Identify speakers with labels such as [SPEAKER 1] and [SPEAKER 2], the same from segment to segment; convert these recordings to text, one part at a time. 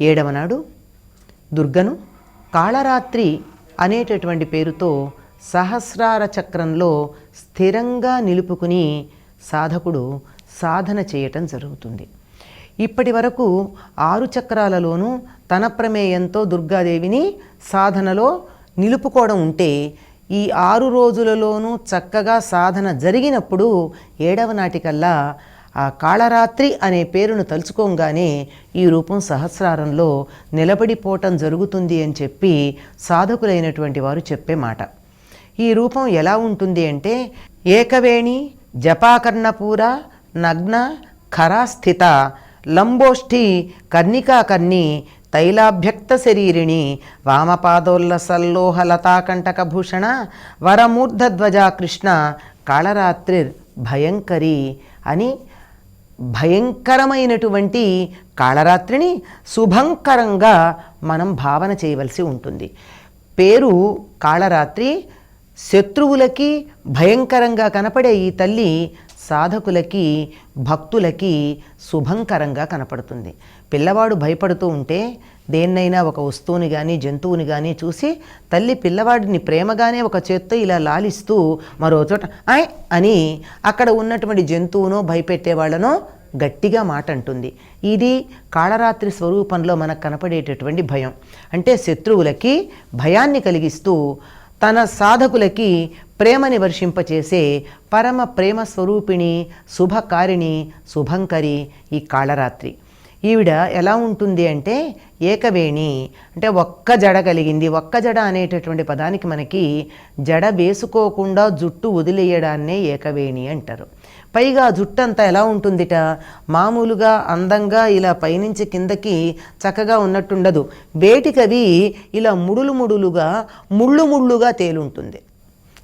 [SPEAKER 1] ఏడవ నాడు దుర్గను కాళరాత్రి అనేటటువంటి పేరుతో సహస్రార చక్రంలో స్థిరంగా నిలుపుకుని సాధకుడు సాధన చేయటం జరుగుతుంది. ఇప్పటి వరకు 6 చక్రాలలోనూ తన ప్రమేయంతో దుర్గాదేవిని సాధనలో నిలుపుకోవడం ఉంటే, ఈ 6 రోజులలోనూ చక్కగా సాధన జరిగినప్పుడు 7వ నాటికల్లా ఆ కాళరాత్రి అనే పేరును తలుచుకోగానే ఈ రూపం సహస్రారంలో నిలబడిపోవటం జరుగుతుంది అని చెప్పి సాధకులైనటువంటి వారు చెప్పే మాట. ఈ రూపం ఎలా ఉంటుంది అంటే, ఏకవేణి జపాకర్ణపూర నగ్న ఖరాస్థిత లంబోష్ఠి కర్ణికాకర్ణి తైలాభ్యక్త శరీరిణి వామపాదోల్లసల్లోహలతాకంటకభూషణ వరమూర్ధధ్వజా కృష్ణ కాళరాత్రిర్ భయంకరి అని భయంకరమైనటువంటి కాళరాత్రిని శుభంకరంగా మనం భావన చేయవలసి ఉంటుంది. పేరు కాళరాత్రి, శత్రువులకి భయంకరంగా కనపడే ఈ తల్లి సాధకులకి భక్తులకి శుభంకరంగా కనపడుతుంది. పిల్లవాడు భయపడుతూ ఉంటే దేన్నైనా ఒక వస్తువుని కానీ జంతువుని కానీ చూసి తల్లి పిల్లవాడిని ప్రేమగానే ఒక చేత్తో ఇలా లాలిస్తూ మరో చోట ఆయ్ అని అక్కడ ఉన్నటువంటి జంతువునో భయపెట్టేవాళ్ళనో గట్టిగా మాట అంటుంది. ఇది కాళరాత్రి స్వరూపంలో మనకు కనపడేటటువంటి భయం. అంటే శత్రువులకి భయాన్ని కలిగిస్తూ తన సాధకులకి ప్రేమని వర్షింపచేసే పరమ ప్రేమ స్వరూపిణి శుభకారిణి శుభంకరి ఈ కాళరాత్రి. ఈవిడ ఎలా ఉంటుంది అంటే ఏకవేణి, అంటే ఒక్క జడ కలిగింది. ఒక్క జడ అనేటటువంటి పదానికి మనకి జడ వేసుకోకుండా జుట్టు వదిలేయడాన్నే ఏకవేణి అంటారు. పైగా జుట్టు అంతా ఎలా ఉంటుందిట, మామూలుగా అందంగా ఇలా పైనుంచి కిందకి చక్కగా ఉన్నట్టుండదు. వేటికవి ఇలా ముడులు ముడులుగా ముళ్ళు ముళ్ళుగా తేలుంటుంది.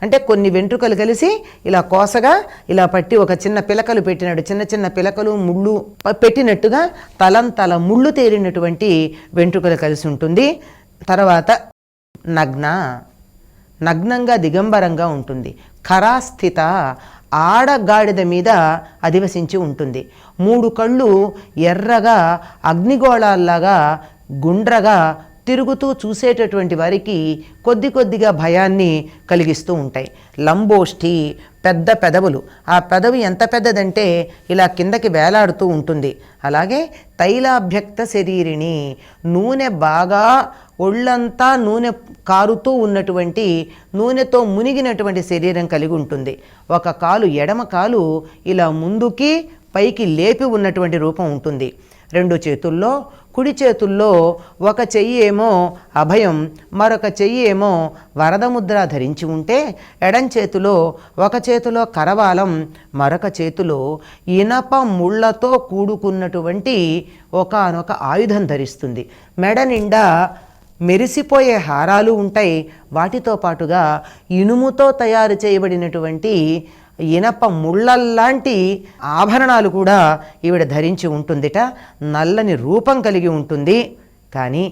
[SPEAKER 1] అంటే కొన్ని వెంట్రుకలు కలిసి ఇలా కోసగా ఇలా పట్టి ఒక చిన్న పిలకలు పెట్టినట్టు, చిన్న చిన్న పిలకలు ముళ్ళు పెట్టినట్టుగా తలంతల ముళ్ళు తేలినటువంటి వెంట్రుకలు కలిసి ఉంటుంది. తర్వాత నగ్నంగా దిగంబరంగా ఉంటుంది. ఖరాస్థిత, ఆడగాడిద మీద అధివసించి ఉంటుంది. 3 కళ్ళు ఎర్రగా అగ్నిగోళాల్లాగా గుండ్రగా తిరుగుతూ చూసేటటువంటి వారికి కొద్దిగా భయాన్ని కలిగిస్తూ ఉంటాయి. లంబోష్ఠి, పెద్ద పెదవులు. ఆ పెదవి ఎంత పెద్దదంటే ఇలా కిందకి వేలాడుతూ ఉంటుంది. అలాగే తైలాభ్యక్త శరీరిణి, నూనె బాగా ఒళ్ళంతా నూనె కారుతూ ఉన్నటువంటి, నూనెతో మునిగినటువంటి శరీరం కలిగి ఉంటుంది. ఒక కాలు, ఎడమ కాలు ఇలా ముందుకి పైకి లేపి ఉన్నటువంటి రూపం ఉంటుంది. 2 చేతుల్లో, కుడి చేతుల్లో ఒక చెయ్యి ఏమో అభయం, మరొక చెయ్యి ఏమో వరదముద్ర ధరించి ఉంటే, ఎడం చేతిలో ఒక చేతిలో కరవాలం, మరొక చేతిలో ఇనప ముళ్ళతో కూడుకున్నటువంటి ఒకానొక ఆయుధం ధరిస్తుంది. మెడ నిండా మెరిసిపోయే హారాలు ఉంటాయి. వాటితో పాటుగా ఇనుముతో తయారు చేయబడినటువంటి ఇనప ముళ్ళల్లాంటి ఆభరణాలు కూడా ఈవిడ ధరించి ఉంటుందిట. నల్లని రూపం కలిగి ఉంటుంది, కానీ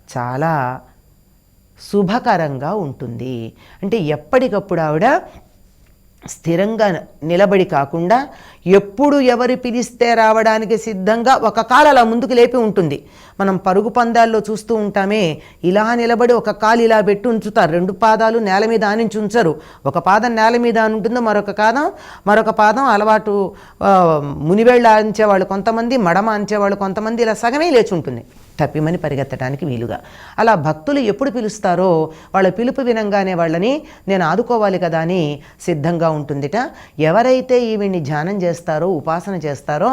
[SPEAKER 1] చాలా శుభకరంగా ఉంటుంది. అంటే ఎప్పటికప్పుడు ఆవిడ స్థిరంగా నిలబడి కాకుండా ఎప్పుడు ఎవరు పిలిస్తే రావడానికి సిద్ధంగా ఒక కాలు అలా ముందుకు లేపి ఉంటుంది. మనం పరుగు పందాల్లో చూస్తూ ఉంటామే, ఇలా నిలబడి ఒక కాలు ఇలా పెట్టి ఉంచుతారు. 2 పాదాలు నేల మీద ఆనించి ఉంచరు. ఒక పాదం నేల మీద అని ఉంటుందో, మరొక పాదం అలవాటు మునివేళ్ళు ఆంచేవాళ్ళు కొంతమంది, మడమ ఆంచేవాళ్ళు కొంతమంది, ఇలా సగమే లేచి ఉంటుంది తప్పిమని పరిగెత్తడానికి వీలుగా. అలా భక్తులు ఎప్పుడు పిలుస్తారో వాళ్ళ పిలుపు వినంగానే వాళ్ళని నేను ఆదుకోవాలి కదా అని సిద్ధంగా ఉంటుందిట. ఎవరైతే ఈవిడ్ని ధ్యానం చేస్తారో, ఉపాసన చేస్తారో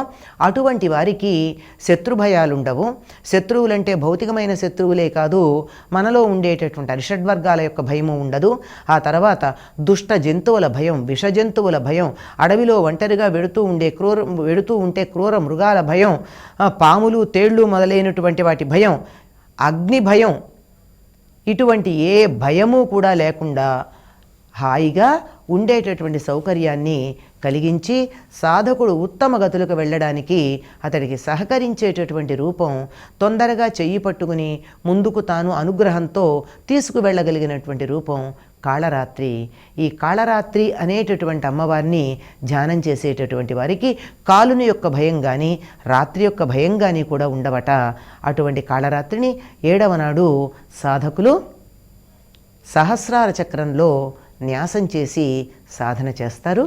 [SPEAKER 1] అటువంటి వారికి శత్రుభయాలుండవు. శత్రువులంటే భౌతికమైన శత్రువులే కాదు, మనలో ఉండేటటువంటి అరిషడ్వర్గాల యొక్క భయము ఉండదు. ఆ తర్వాత దుష్ట జంతువుల భయం, విష జంతువుల భయం, అడవిలో ఒంటరిగా వెడుతూ ఉంటే క్రూర మృగాల భయం, పాములు తేళ్లు మొదలైనటువంటి వాటి భయం, అగ్ని భయం, ఇటువంటి ఏ భయము కూడా లేకుండా హాయిగా ఉండేటటువంటి సౌకర్యాన్ని కలిగించి సాధకుడు ఉత్తమ గతులకు వెళ్ళడానికి అతడికి సహకరించేటటువంటి రూపం, తొందరగా చెయ్యి పట్టుకుని ముందుకు తాను అనుగ్రహంతో తీసుకువెళ్ళగలిగినటువంటి రూపం కాళరాత్రి. ఈ కాళరాత్రి అనేటటువంటి అమ్మవారిని ధ్యానం చేసేటటువంటి వారికి కాలుని యొక్క భయం కానీ రాత్రి యొక్క భయం కానీ కూడా ఉండవట. అటువంటి కాళరాత్రిని 7వ నాడు సాధకులు సహస్రార చక్రంలో న్యాసం చేసి సాధన చేస్తారు.